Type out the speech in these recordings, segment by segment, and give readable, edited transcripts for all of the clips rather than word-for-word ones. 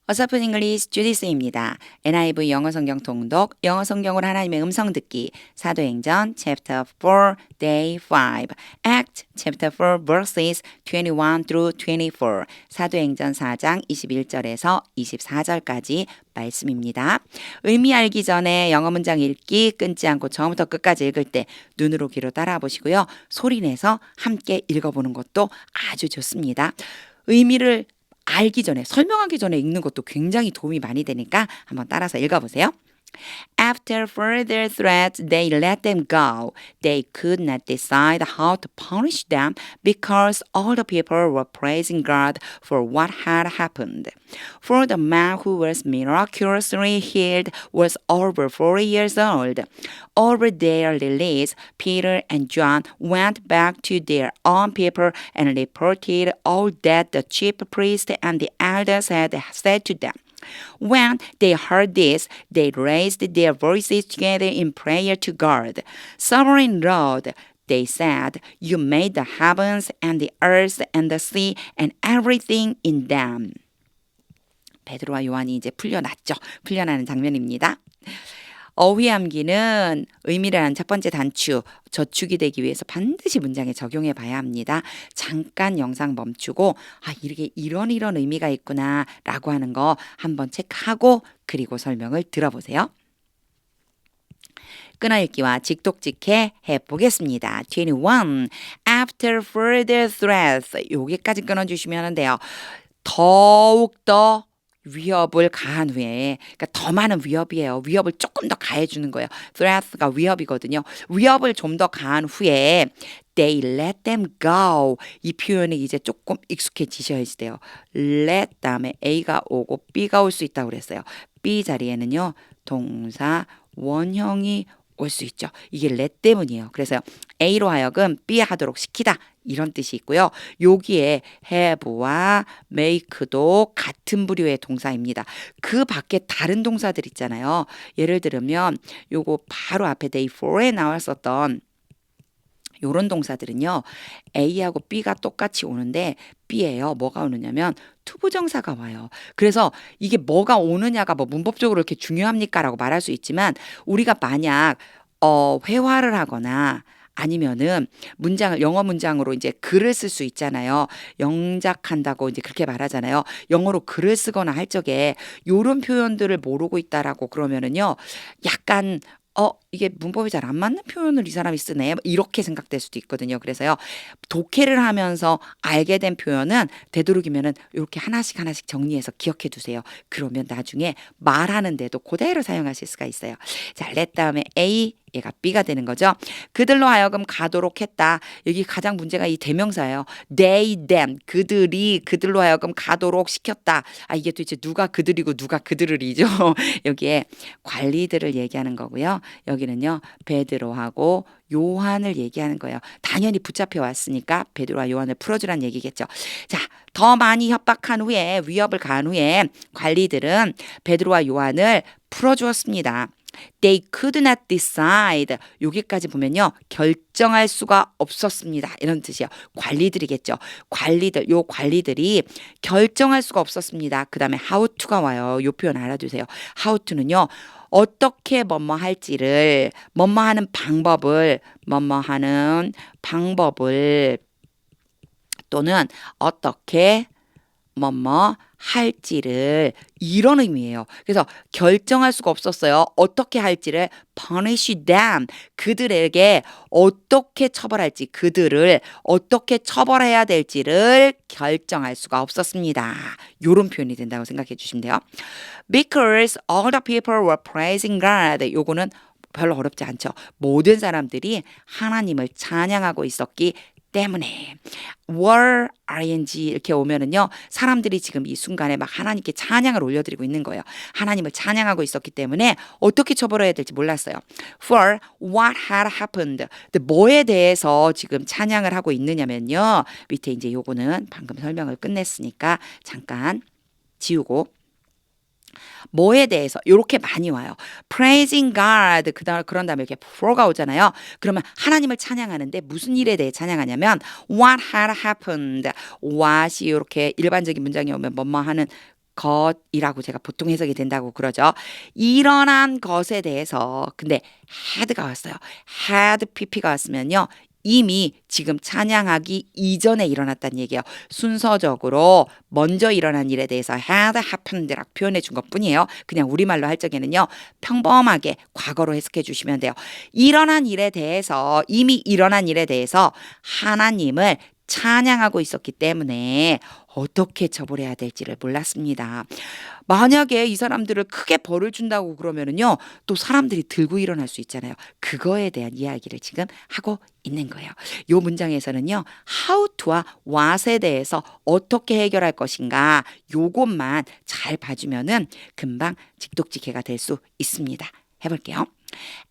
어서픈 잉글리시 주디스입니다. NIV 영어 성경 통독, 영어 성경으로 하나님의 음성 듣기, 사도행전 chapter 4, day 5, act chapter 4 verses 21 through 24, 사도행전 4장 21절에서 24절까지 말씀입니다. 의미 알기 전에 영어 문장 읽기 끊지 않고 처음부터 끝까지 읽을 때 눈으로 귀로 따라 보시고요. 소리 내서 함께 읽어보는 것도 아주 좋습니다. 의미를 알기 전에, 설명하기 전에 읽는 것도 굉장히 도움이 많이 되니까 한번 따라서 읽어보세요. After further threats, they let them go. They could not decide how to punish them because all the people were praising God for what had happened. For the man who was miraculously healed was over 40 years old. Over their release, Peter and John went back to their own people and reported all that the chief priests and the elders had said to them. When they heard this, they raised their voices together in prayer to God. Sovereign Lord, they said, you made the heavens and the earth and the sea and everything in them. 베드로와 요한이 이제 풀려나는 장면입니다. 어휘암기는 의미라는 첫 번째 단추, 저축이 되기 위해서 반드시 문장에 적용해 봐야 합니다. 잠깐 영상 멈추고 이게 이런 의미가 있구나 라고 하는 거 한번 체크하고 그리고 설명을 들어보세요. 끊어읽기와 직독직해 해보겠습니다. 21. After further threats. 여기까지 끊어주시면 하는데요. 더욱더 위협을 가한 후에, 그러니까 더 많은 위협이에요. 위협을 조금 더 가해주는 거예요. threat가 위협이거든요. 위협을 좀 더 가한 후에 they let them go. 이 표현이 이제 조금 익숙해지셔야 돼요. let 다음에 A가 오고 B가 올 수 있다고 그랬어요. B 자리에는요. 동사 원형이 올 수 있죠. 이게 let 때문이에요. 그래서 A로 하여금 B 하도록 시키다. 이런 뜻이 있고요. 여기에 have와 make도 같은 부류의 동사입니다. 그 밖에 다른 동사들 있잖아요. 예를 들면 요거 바로 앞에 day 4에 나왔었던 요런 동사들은요. A하고 B가 똑같이 오는데 B에요. 뭐가 오느냐면 투부정사가 와요. 그래서 이게 뭐가 오느냐가 뭐 문법적으로 이렇게 중요합니까? 라고 말할 수 있지만 우리가 만약 회화를 하거나 아니면은 영어 문장으로 이제 글을 쓸 수 있잖아요. 영작한다고 이제 그렇게 말하잖아요. 영어로 글을 쓰거나 할 적에 요런 표현들을 모르고 있다라고 그러면은요. 약간 이게 문법이 잘 안 맞는 표현을 이 사람이 쓰네. 이렇게 생각될 수도 있거든요. 그래서요. 독해를 하면서 알게 된 표현은 되도록이면은 이렇게 하나씩 정리해서 기억해 두세요. 그러면 나중에 말하는데도 그대로 사용하실 수가 있어요. 자, let 다음에 A 얘가 B가 되는 거죠. 그들로 하여금 가도록 했다. 여기 가장 문제가 이 대명사예요. They, them. 그들이 그들로 하여금 가도록 시켰다. 이게 도대체 누가 그들이고 누가 그들을이죠. 여기에 관리들을 얘기하는 거고요. 여기는요. 베드로하고 요한을 얘기하는 거예요. 당연히 붙잡혀 왔으니까 베드로와 요한을 풀어주란 얘기겠죠. 자, 더 많이 협박한 후에 위협을 가한 후에 관리들은 베드로와 요한을 풀어주었습니다. They could not decide. 여기까지 보면요. 결정할 수가 없었습니다. 이런 뜻이에요. 관리들이겠죠. 요 관리들이 결정할 수가 없었습니다. 그 다음에 how to가 와요. 요 표현 알아두세요. how to는요. 어떻게 뭐뭐하는 방법을 또는 어떻게 할지를 이런 의미예요. 그래서 결정할 수가 없었어요. 어떻게 할지를 punish them. 그들에게 어떻게 처벌할지, 그들을 어떻게 처벌해야 될지를 결정할 수가 없었습니다. 이런 표현이 된다고 생각해 주시면 돼요. Because all the people were praising God. 요거는 별로 어렵지 않죠. 모든 사람들이 하나님을 찬양하고 있었기 때문에 were ing 이렇게 오면은요 사람들이 지금 이 순간에 막 하나님께 찬양을 올려드리고 있는 거예요. 하나님을 찬양하고 있었기 때문에 어떻게 처벌해야 될지 몰랐어요. For what had happened. 근데 뭐에 대해서 지금 찬양을 하고 있느냐면요 밑에 이제 요거는 방금 설명을 끝냈으니까 잠깐 지우고 뭐에 대해서 이렇게 많이 와요. Praising God. 그런 다음에 이렇게 for가 오잖아요. 그러면 하나님을 찬양하는데 무슨 일에 대해 찬양하냐면 what had happened. what이 이렇게 일반적인 문장이 오면 뭐뭐 하는 것이라고 제가 보통 해석이 된다고 그러죠. 일어난 것에 대해서 근데 had가 왔어요. had pp가 왔으면요. 이미 지금 찬양하기 이전에 일어났다는 얘기예요. 순서적으로 먼저 일어난 일에 대해서 had happened라고 표현해 준 것뿐이에요. 그냥 우리말로 할 적에는요. 평범하게 과거로 해석해 주시면 돼요. 일어난 일에 대해서 이미 일어난 일에 대해서 하나님을 찬양하고 있었기 때문에 어떻게 처벌해야 될지를 몰랐습니다. 만약에 이 사람들을 크게 벌을 준다고 그러면은요, 또 사람들이 들고 일어날 수 있잖아요. 그거에 대한 이야기를 지금 하고 있는 거예요. 요 문장에서는요, how to와 what에 대해서 어떻게 해결할 것인가, 요것만 잘 봐주면은 금방 직독직해가 될 수 있습니다. 해볼게요.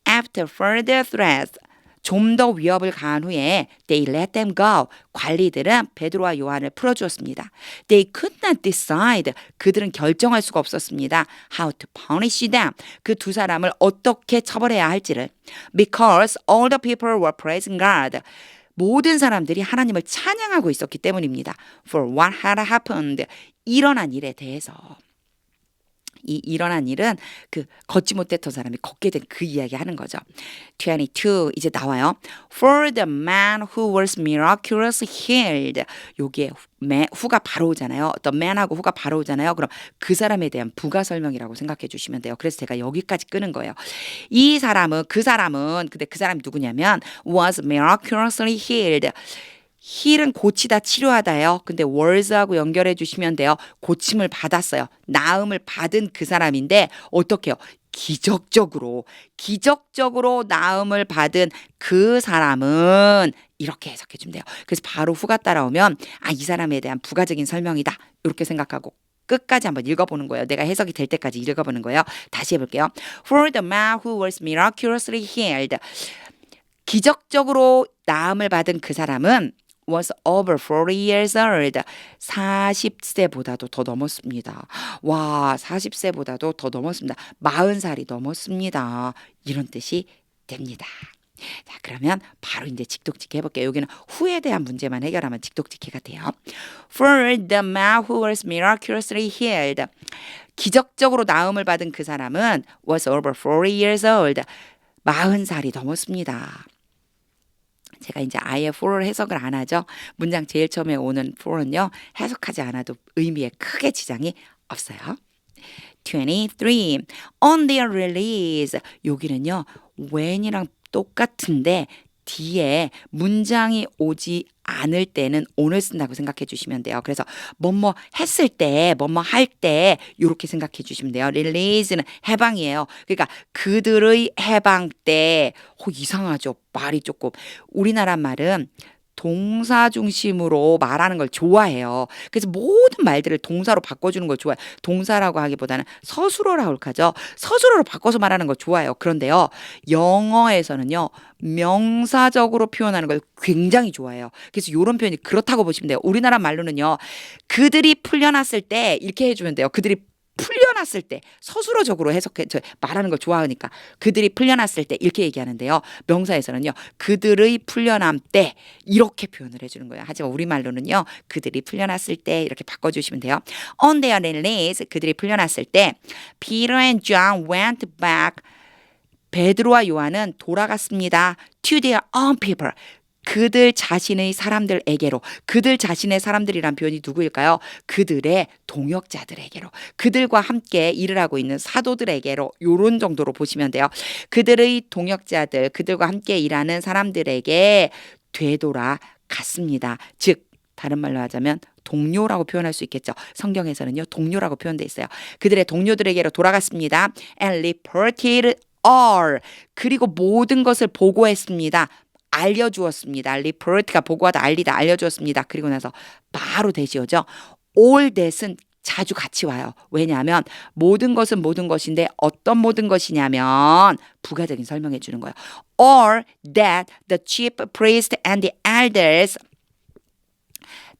After further threats, 좀 더 위협을 가한 후에 they let them go. 관리들은 베드로와 요한을 풀어주었습니다. They could not decide. 그들은 결정할 수가 없었습니다. How to punish them. 그 두 사람을 어떻게 처벌해야 할지를. Because all the people were praising God. 모든 사람들이 하나님을 찬양하고 있었기 때문입니다. For what had happened. 일어난 일에 대해서. 이 일어난 일은 그 걷지 못했던 사람이 걷게 된 그 이야기 하는 거죠. 22 이제 나와요. For the man who was miraculously healed. 여기에 후가 바로 오잖아요. 어떤 man하고 후가 바로 오잖아요. 그럼 그 사람에 대한 부가 설명이라고 생각해 주시면 돼요. 그래서 제가 여기까지 끄는 거예요. 이 사람은 근데 그 사람이 누구냐면 was miraculously healed. 힐은 고치다 치료하다요. 근데 월즈하고 연결해 주시면 돼요. 고침을 받았어요. 나음을 받은 그 사람인데 어떻게요? 기적적으로 나음을 받은 그 사람은 이렇게 해석해 주면 돼요. 그래서 바로 후가 따라오면 이 사람에 대한 부가적인 설명이다. 이렇게 생각하고 끝까지 한번 읽어보는 거예요. 내가 해석이 될 때까지 읽어보는 거예요. 다시 해볼게요. For the man who was miraculously healed. 기적적으로 나음을 받은 그 사람은 was over 40 years old. 40세보다도 더 넘었습니다. 와, 40세보다도 더 넘었습니다. 40살이 넘었습니다. 이런 뜻이 됩니다. 자, 그러면 바로 이제 직독직해 해볼게요. 여기는 후에 대한 문제만 해결하면 직독직해가 돼요. For the man who was miraculously healed. 기적적으로 나음을 받은 그 사람은 was over 40 years old. 40살이 넘었습니다. 제가 이제 아예 for를 해석을 안 하죠. 문장 제일 처음에 오는 for는요. 해석하지 않아도 의미에 크게 지장이 없어요. 23. On their release. 여기는요. when이랑 똑같은데 뒤에 문장이 오지 않을 때는 오늘 쓴다고 생각해 주시면 돼요. 그래서 뭐뭐 했을 때, 뭐뭐 할 때 이렇게 생각해 주시면 돼요. release는 해방이에요. 그러니까 그들의 해방 때 이상하죠. 말이 조금. 우리나라 말은 동사 중심으로 말하는 걸 좋아해요. 그래서 모든 말들을 동사로 바꿔주는 걸 좋아해요. 동사라고 하기보다는 서술어라고 하죠. 서술어로 바꿔서 말하는 걸 좋아해요. 그런데요. 영어에서는요. 명사적으로 표현하는 걸 굉장히 좋아해요. 그래서 이런 표현이 그렇다고 보시면 돼요. 우리나라 말로는요. 그들이 풀려났을 때 이렇게 해주면 돼요. 그들이 풀려났을 때 서술어적으로 해석해 말하는 걸 좋아하니까 그들이 풀려났을 때 이렇게 얘기하는데요. 명사에서는요. 그들의 풀려남 때 이렇게 표현을 해주는 거예요. 하지만 우리말로는요. 그들이 풀려났을 때 이렇게 바꿔주시면 돼요. On their release 그들이 풀려났을 때 Peter and John went back. 베드로와 요한은 돌아갔습니다. To their own people. 그들 자신의 사람들에게로. 그들 자신의 사람들이란 표현이 누구일까요? 그들의 동역자들에게로. 그들과 함께 일을 하고 있는 사도들에게로. 요런 정도로 보시면 돼요. 그들의 동역자들, 그들과 함께 일하는 사람들에게 되돌아갔습니다. 즉 다른 말로 하자면 동료라고 표현할 수 있겠죠. 성경에서는요. 동료라고 표현되어 있어요. 그들의 동료들에게로 돌아갔습니다. And reported all. 그리고 모든 것을 보고했습니다. 알려주었습니다. report가 보고하다, 알리다, 알려주었습니다. 그리고 나서 바로 대시오죠. all that은 자주 같이 와요. 왜냐하면 모든 것은 모든 것인데 어떤 모든 것이냐면 부가적인 설명해 주는 거예요. all that the chief priest and the elders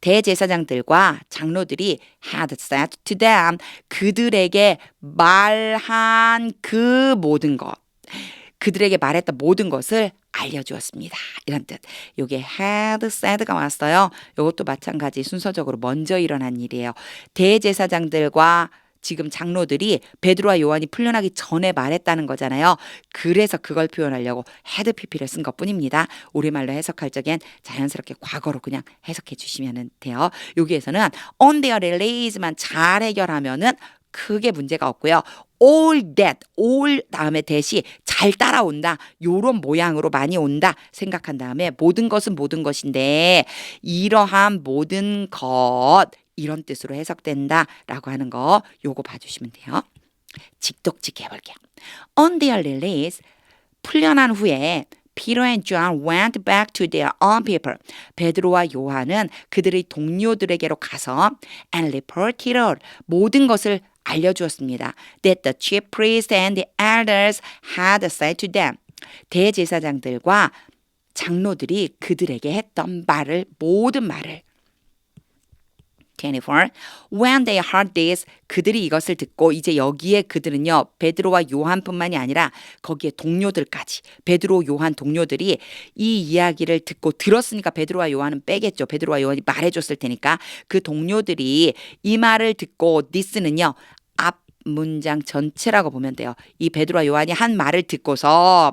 대제사장들과 장로들이 had said to them. 그들에게 말한 그 모든 것. 그들에게 말했던 모든 것을 알려주었습니다. 이런 뜻. 요게 had said가 왔어요. 요것도 마찬가지 순서적으로 먼저 일어난 일이에요. 대제사장들과 지금 장로들이 베드로와 요한이 풀려나기 전에 말했다는 거잖아요. 그래서 그걸 표현하려고 had pp를 쓴 것뿐입니다. 우리말로 해석할 적엔 자연스럽게 과거로 그냥 해석해 주시면 돼요. 여기에서는 on their release만 잘 해결하면은 크게 문제가 없고요. all that, all 다음에 that이 잘 따라온다. 요런 모양으로 많이 온다 생각한 다음에 모든 것은 모든 것인데 이러한 모든 것 이런 뜻으로 해석된다라고 하는 거 요거 봐주시면 돼요. 직독직 해볼게요. On their release, 풀려난 후에 Peter and John went back to their own people. 베드로와 요한은 그들의 동료들에게로 가서 and reported all, 모든 것을 알려주었습니다. That the chief priests and the elders had said to them. 대제사장들과 장로들이 그들에게 했던 말을 모든 말을 24. When they heard this, 그들이 이것을 듣고 이제 여기에 그들은요 베드로와 요한뿐만이 아니라 거기에 동료들까지 베드로 요한 동료들이 이 이야기를 듣고 들었으니까 베드로와 요한은 빼겠죠. 베드로와 요한이 말해줬을 테니까 그 동료들이 이 말을 듣고 this는요 앞 문장 전체라고 보면 돼요. 이 베드로와 요한이 한 말을 듣고서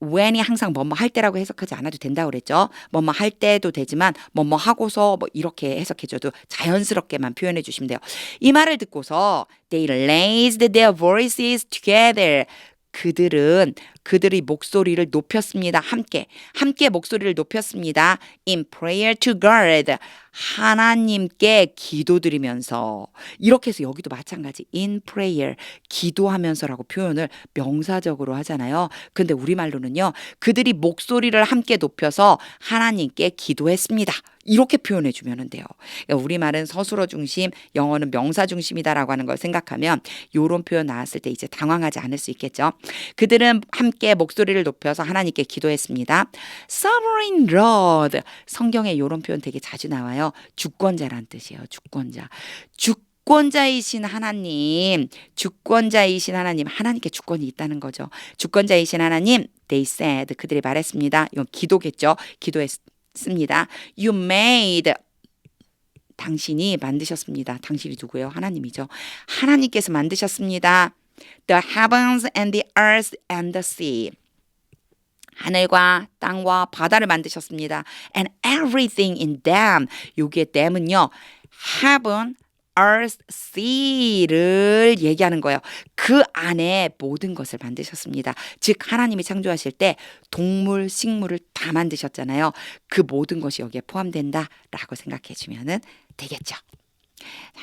when이 항상 뭐뭐 할 때라고 해석하지 않아도 된다고 그랬죠. 뭐뭐 할 때도 되지만 뭐뭐 하고서 뭐 이렇게 해석해줘도 자연스럽게만 표현해 주시면 돼요. 이 말을 듣고서 they raised their voices together. 그들은 그들의 목소리를 높였습니다. 함께 목소리를 높였습니다. In prayer to God. 하나님께 기도드리면서 이렇게 해서 여기도 마찬가지 in prayer 기도하면서라고 표현을 명사적으로 하잖아요. 근데 우리말로는요. 그들이 목소리를 함께 높여서 하나님께 기도했습니다. 이렇게 표현해 주면 돼요. 그러니까 우리말은 서술어 중심, 영어는 명사 중심이다라고 하는 걸 생각하면 이런 표현 나왔을 때 이제 당황하지 않을 수 있겠죠. 그들은 함께 목소리를 높여서 하나님께 기도했습니다. Sovereign Lord. 성경에 이런 표현 되게 자주 나와요. 주권자란 뜻이에요. 주권자. 주권자이신 하나님, 하나님께 주권이 있다는 거죠. 주권자이신 하나님, they said, 그들이 말했습니다. 이건 기도겠죠. 기도했습니다. You made, 당신이 만드셨습니다. 당신이 누구예요? 하나님이죠. 하나님께서 만드셨습니다. The heavens and the earth and the sea. 하늘과 땅과 바다를 만드셨습니다. And everything in them. 여기에 them은요. heaven, earth, sea를 얘기하는 거예요. 그 안에 모든 것을 만드셨습니다. 즉 하나님이 창조하실 때 동물, 식물을 다 만드셨잖아요. 그 모든 것이 여기에 포함된다라고 생각해 주면 되겠죠.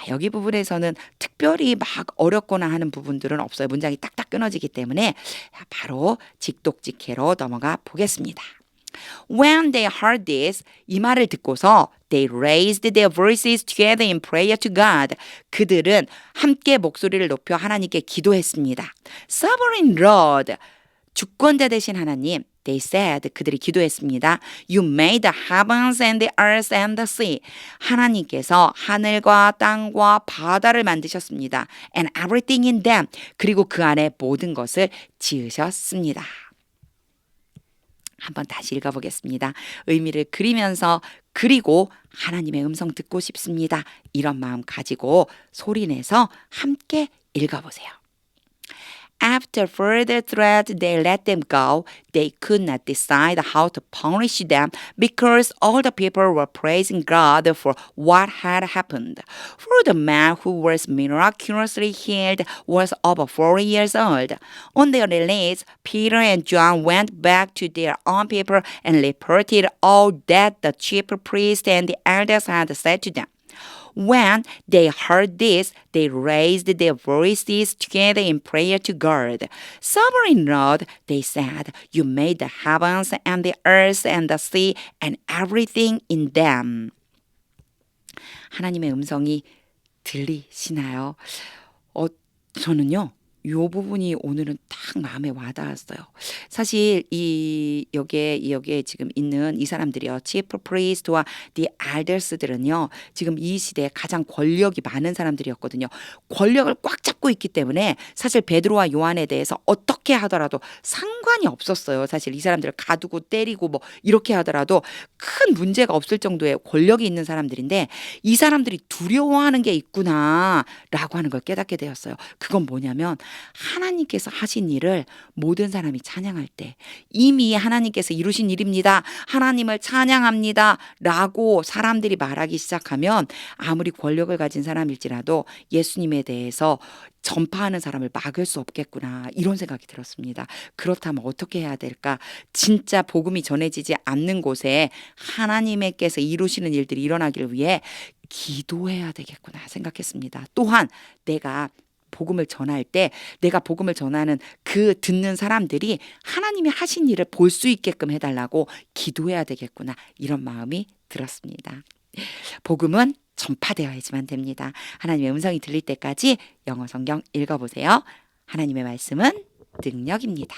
여기 부분에서는 특별히 막 어렵거나 하는 부분들은 없어요. 문장이 딱딱 끊어지기 때문에 바로 직독직해로 넘어가 보겠습니다. When they heard this, 이 말을 듣고서 they raised their voices together in prayer to God. 그들은 함께 목소리를 높여 하나님께 기도했습니다. Sovereign Lord, 주권자 되신 하나님, they said, 그들이 기도했습니다. You made the heavens and the earth and the sea. 하나님께서 하늘과 땅과 바다를 만드셨습니다. And everything in them. 그리고 그 안에 모든 것을 지으셨습니다. 한번 다시 읽어보겠습니다. 의미를 그리면서 그리고 하나님의 음성 듣고 싶습니다. 이런 마음 가지고 소리내서 함께 읽어보세요. After further threat, they let them go. They could not decide how to punish them because all the people were praising God for what had happened. For the man who was miraculously healed was over 40 years old. On their release, Peter and John went back to their own people and reported all that the chief priests and the elders had said to them. When they heard this, they raised their voices together in prayer to God. Sovereign Lord, they said, you made the heavens and the earth and the sea and everything in them. 하나님의 음성이 들리시나요? 저는요. 이 부분이 오늘은 딱 마음에 와닿았어요. 사실 여기에 지금 있는 이 사람들이요. chief priest와 the elders들은요. 지금 이 시대에 가장 권력이 많은 사람들이었거든요. 권력을 꽉 잡고 있기 때문에 사실 베드로와 요한에 대해서 어떻게 하더라도 상관이 없었어요. 사실 이 사람들을 가두고 때리고 뭐 이렇게 하더라도 큰 문제가 없을 정도의 권력이 있는 사람들인데 이 사람들이 두려워하는 게 있구나라고 하는 걸 깨닫게 되었어요. 그건 뭐냐면 하나님께서 하신 일을 모든 사람이 찬양할 때 이미 하나님께서 이루신 일입니다. 하나님을 찬양합니다. 라고 사람들이 말하기 시작하면 아무리 권력을 가진 사람일지라도 예수님에 대해서 전파하는 사람을 막을 수 없겠구나 이런 생각이 들었습니다. 그렇다면 어떻게 해야 될까? 진짜 복음이 전해지지 않는 곳에 하나님께서 이루시는 일들이 일어나기를 위해 기도해야 되겠구나 생각했습니다. 또한 내가 복음을 전할 때 내가 복음을 전하는 그 듣는 사람들이 하나님이 하신 일을 볼 수 있게끔 해달라고 기도해야 되겠구나 이런 마음이 들었습니다. 복음은 전파되어야지만 됩니다. 하나님의 음성이 들릴 때까지 영어 성경 읽어보세요. 하나님의 말씀은 능력입니다.